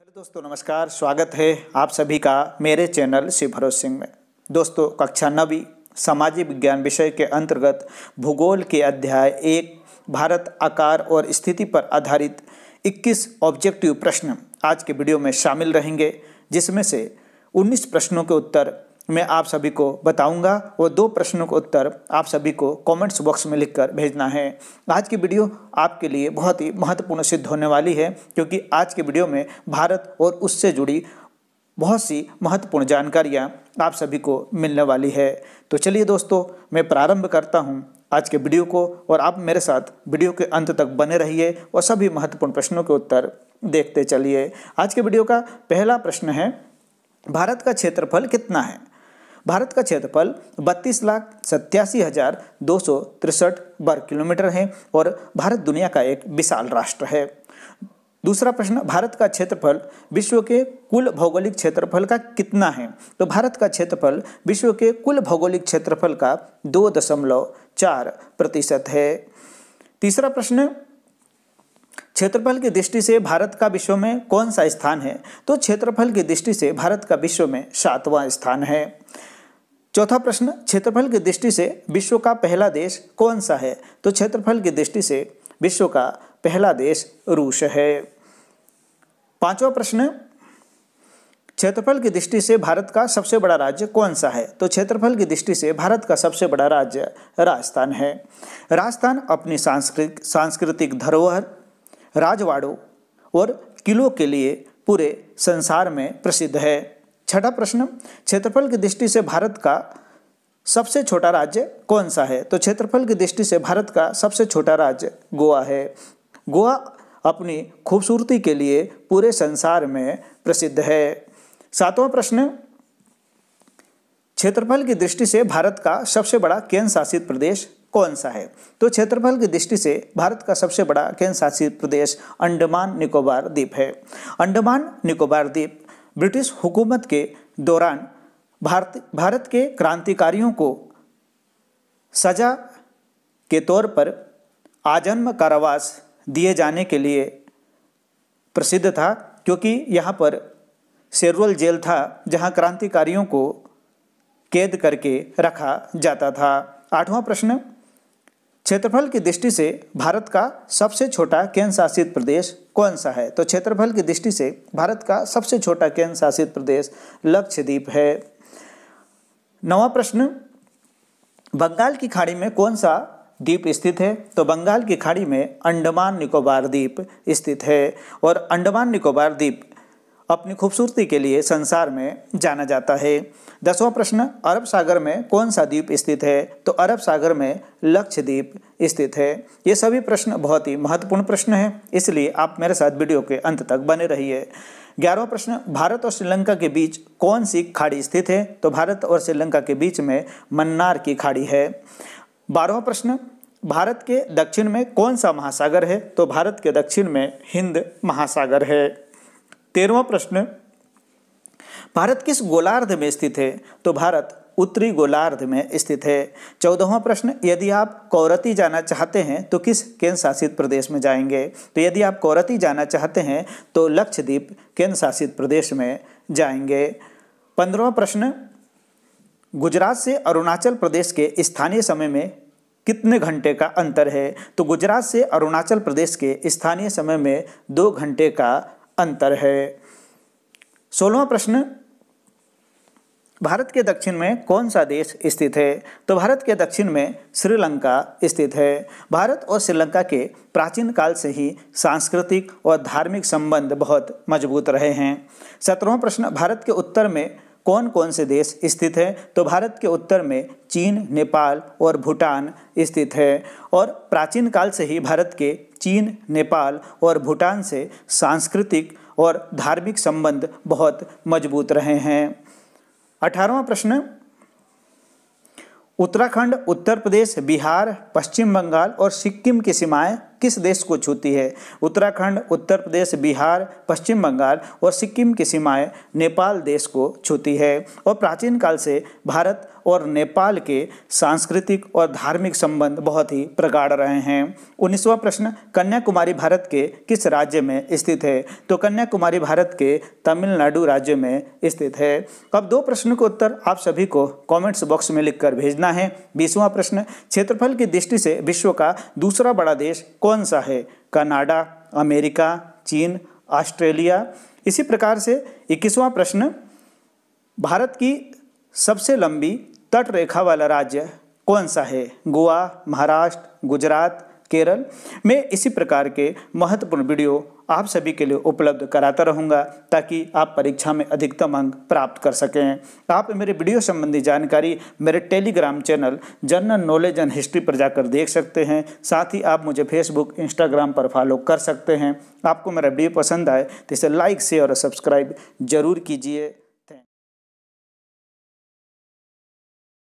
Hello दोस्तों, नमस्कार। स्वागत है आप सभी का मेरे चैनल शिव भरोसे सिंह में। दोस्तों, कक्षा 9वीं सामाजिक विज्ञान विषय के अंतर्गत भूगोल के अध्याय 1 भारत आकार और स्थिति पर आधारित 21 ऑब्जेक्टिव प्रश्न आज के वीडियो में शामिल रहेंगे, जिसमें से 19 प्रश्नों के उत्तर मैं आप सभी को बताऊंगा और 2 प्रश्नों का उत्तर आप सभी को कमेंट्स बॉक्स में लिखकर भेजना है। आज की वीडियो आपके लिए बहुत ही महत्वपूर्ण सिद्ध होने वाली है, क्योंकि आज के वीडियो में भारत और उससे जुड़ी बहुत सी महत्वपूर्ण जानकारियां आप सभी को मिलने वाली है। तो चलिए दोस्तों, मैं प्रारंभ करता हूं आज के वीडियो को और आप मेरे साथ वीडियो के अंत तक बने रहिए और सभी महत्वपूर्ण प्रश्नों के उत्तर देखते चलिए। आज के वीडियो का पहला प्रश्न है, भारत का क्षेत्रफल कितना है? भारत का क्षेत्रफल 32,87,263 वर्ग किलोमीटर है और भारत दुनिया का एक विशाल राष्ट्र है। दूसरा प्रश्न, भारत का क्षेत्रफल विश्व के कुल भौगोलिक क्षेत्रफल का कितना है? तो भारत का क्षेत्रफल विश्व के कुल भौगोलिक क्षेत्रफल का 2.4% है। तीसरा प्रश्न, क्षेत्रफल की दृष्टि से भारत का विश्व में कौन सा स्थान है? तो क्षेत्रफल की दृष्टि से भारत का विश्व में 7वां स्थान है। चौथा प्रश्न, क्षेत्रफल की दृष्टि से विश्व का पहला देश कौन सा है? तो क्षेत्रफल की दृष्टि से विश्व का पहला देश रूस है। पांचवा प्रश्न, क्षेत्रफल की दृष्टि से भारत का सबसे बड़ा राज्य कौन सा है? तो क्षेत्रफल की दृष्टि से भारत का सबसे बड़ा राज्य राजस्थान है। राजस्थान अपनी सांस्कृतिक धरोहर, राजवाड़ों और किलों के लिए पूरे संसार में प्रसिद्ध है। छठा प्रश्न, क्षेत्रफल की दृष्टि से भारत का सबसे छोटा राज्य कौन सा है? तो क्षेत्रफल की दृष्टि से भारत का सबसे छोटा राज्य गोवा है। गोवा अपनी खूबसूरती के लिए पूरे संसार में प्रसिद्ध है। सातवां प्रश्न, क्षेत्रफल की दृष्टि से भारत का सबसे बड़ा केंद्र शासित प्रदेश कौन सा है? तो क्षेत्रफल की दृष्टि से भारत का सबसे बड़ा केंद्र शासित प्रदेश अंडमान निकोबार द्वीप है। अंडमान निकोबार द्वीप ब्रिटिश हुकूमत के दौरान भारत के क्रांतिकारियों को सजा के तौर पर आजन्म कारावास दिए जाने के लिए प्रसिद्ध था, क्योंकि यहाँ पर सेंट्रल जेल था जहाँ क्रांतिकारियों को कैद करके रखा जाता था। आठवां प्रश्न, क्षेत्रफल की दृष्टि से भारत का सबसे छोटा केंद्र शासित प्रदेश कौन सा है? तो क्षेत्रफल की दृष्टि से भारत का सबसे छोटा केंद्र शासित प्रदेश लक्षद्वीप है। नवां प्रश्न, बंगाल की खाड़ी में कौन सा द्वीप स्थित है? तो बंगाल की खाड़ी में अंडमान निकोबार द्वीप स्थित है और अंडमान निकोबार द्वीप अपनी खूबसूरती के लिए संसार में जाना जाता है। 10वां प्रश्न, अरब सागर में कौन सा द्वीप स्थित है? तो अरब सागर में लक्षद्वीप स्थित है। ये सभी प्रश्न बहुत ही महत्वपूर्ण प्रश्न हैं, इसलिए आप मेरे साथ वीडियो के अंत तक बने रहिए। 11वां प्रश्न, भारत और श्रीलंका के बीच कौन सी खाड़ी स्थित है? तो भारत और श्रीलंका के बीच में मन्नार की खाड़ी है। 12वां प्रश्न, भारत के दक्षिण में कौन सा महासागर है? तो भारत के दक्षिण में हिंद महासागर है। 13वां प्रश्न, भारत किस गोलार्ध में स्थित है? तो भारत उत्तरी गोलार्ध में स्थित है। 14वां प्रश्न, यदि आप कौरती जाना चाहते हैं तो किस केंद्र शासित प्रदेश में जाएंगे? तो यदि आप कौरती जाना चाहते हैं तो लक्षद्वीप केंद्र शासित प्रदेश में जाएंगे। 15वां प्रश्न, गुजरात से अरुणाचल प्रदेश के स्थानीय समय में कितने घंटे का अंतर है? तो गुजरात से अरुणाचल प्रदेश के स्थानीय समय में 2 घंटे का अंतर है। 16वां प्रश्न, भारत के दक्षिण में कौन सा देश स्थित है? तो भारत के दक्षिण में श्रीलंका स्थित है। भारत और श्रीलंका के प्राचीन काल से ही सांस्कृतिक और धार्मिक संबंध बहुत मजबूत रहे हैं। 17वां प्रश्न, भारत के उत्तर में कौन कौन से देश स्थित है? तो भारत के उत्तर में चीन, नेपाल और भूटान स्थित है और प्राचीन काल से ही भारत के चीन, नेपाल और भूटान से सांस्कृतिक और धार्मिक संबंध बहुत मजबूत रहे हैं। 18वां प्रश्न, उत्तराखंड, उत्तर प्रदेश, बिहार, पश्चिम बंगाल और सिक्किम की सीमाएं किस देश को छूती है? उत्तराखंड, उत्तर प्रदेश, बिहार, पश्चिम बंगाल और सिक्किम की सीमाएं नेपाल देश को छूती है। और प्राचीन काल से भारत और नेपाल के सांस्कृतिक और धार्मिक संबंध बहुत ही प्रगाढ़ रहे हैं। 19वां प्रश्न, कन्याकुमारी भारत के किस राज्य में स्थित है? तो कन्याकुमारी भारत के तमिलनाडु राज्य में स्थित है। अब 2 प्रश्नों के उत्तर आप सभी को कमेंट्स बॉक्स में लिखकर भेजना है। 20वां प्रश्न, क्षेत्रफल की दृष्टि से विश्व का दूसरा बड़ा देश कौन सा है? कनाडा, अमेरिका, चीन, ऑस्ट्रेलिया। इसी प्रकार से 21वां प्रश्न, भारत की सबसे लंबी तट रेखा वाला राज्य कौन सा है? गोवा, महाराष्ट्र, गुजरात, केरल। मैं इसी प्रकार के महत्वपूर्ण वीडियो आप सभी के लिए उपलब्ध कराता रहूँगा ताकि आप परीक्षा में अधिकतम अंक प्राप्त कर सकें। आप मेरे वीडियो संबंधी जानकारी मेरे Telegram channel general knowledge and history पर जाकर देख सकते हैं। साथ ही आप मुझे फेसबुक, इंस्टाग्राम पर फॉलो कर सकते हैं। आपको मेरा वीडियो पसंद आए तो इसे लाइक, शेयर और सब्सक्राइब जरूर कीजिए।